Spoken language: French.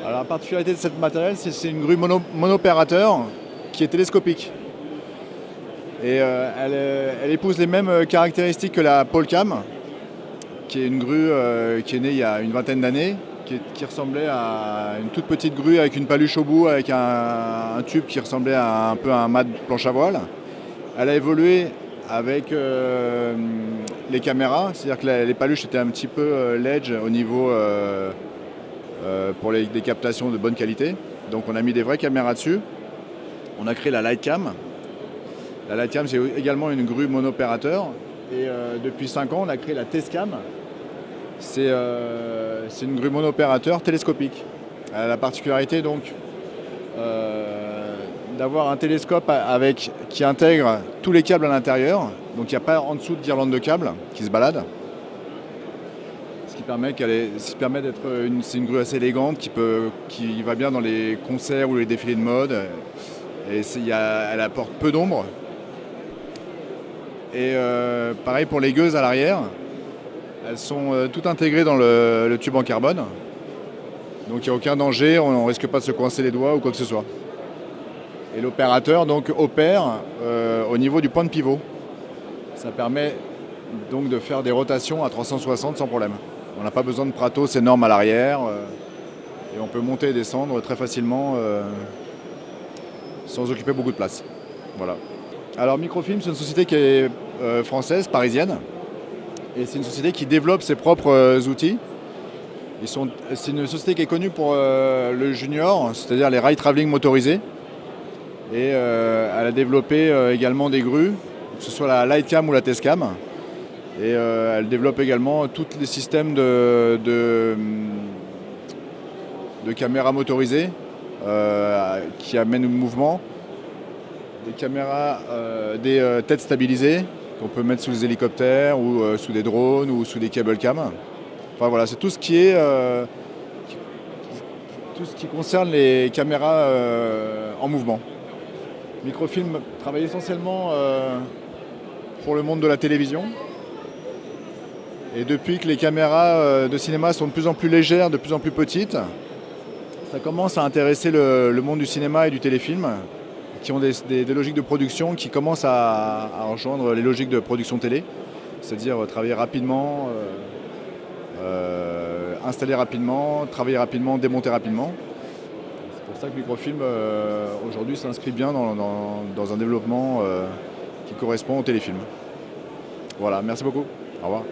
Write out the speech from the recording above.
Alors la particularité de cette matériel, c'est que c'est une grue monopérateur qui est télescopique. Et elle épouse les mêmes caractéristiques que la Polcam, qui est une grue qui est née il y a une vingtaine d'années, qui ressemblait à une toute petite grue avec une paluche au bout, avec un tube qui ressemblait un peu à un mât de planche à voile. Elle a évolué avec les caméras, c'est-à-dire que les paluches étaient un petit peu ledge au niveau pour des captations de bonne qualité. Donc on a mis des vraies caméras dessus. On a créé la Lightcam. La Lightcam, c'est également une grue monopérateur. Et depuis 5 ans, on a créé la Testcam. C'est une grue monopérateur télescopique. Elle a la particularité donc d'avoir un télescope qui intègre tous les câbles à l'intérieur. Donc il n'y a pas en dessous de guirlande de câbles qui se baladent. Ce qui permet d'être c'est une grue assez élégante qui va bien dans les concerts ou les défilés de mode. Et elle apporte peu d'ombre. Et pareil pour les gueuses à l'arrière. Elles sont toutes intégrées dans le tube en carbone. Donc il n'y a aucun danger, on ne risque pas de se coincer les doigts ou quoi que ce soit. Et l'opérateur donc opère au niveau du point de pivot. Ça permet donc de faire des rotations à 360 sans problème. On n'a pas besoin de Pratos énorme à l'arrière et on peut monter et descendre très facilement sans occuper beaucoup de place. Voilà. Alors Microfilm, c'est une société qui est française, parisienne, et c'est une société qui développe ses propres outils. C'est une société qui est connue pour le junior, c'est-à-dire les rail travelling motorisés. Et elle a développé également des grues, que ce soit la Lightcam ou la Testcam. Et elle développe également tous les systèmes de caméras motorisées qui amènent au mouvement. Des caméras, des têtes stabilisées qu'on peut mettre sous les hélicoptères ou sous des drones ou sous des cable cam. Enfin voilà, c'est tout ce qui concerne les caméras en mouvement. Microfilm travaille essentiellement pour le monde de la télévision. Et depuis que les caméras de cinéma sont de plus en plus légères, de plus en plus petites, ça commence à intéresser le monde du cinéma et du téléfilm, qui ont des logiques de production qui commencent à rejoindre les logiques de production télé, c'est-à-dire travailler rapidement, installer rapidement, travailler rapidement, démonter rapidement. C'est pour ça que Microfilm aujourd'hui s'inscrit bien dans un développement qui correspond au téléfilm. Voilà, merci beaucoup. Au revoir.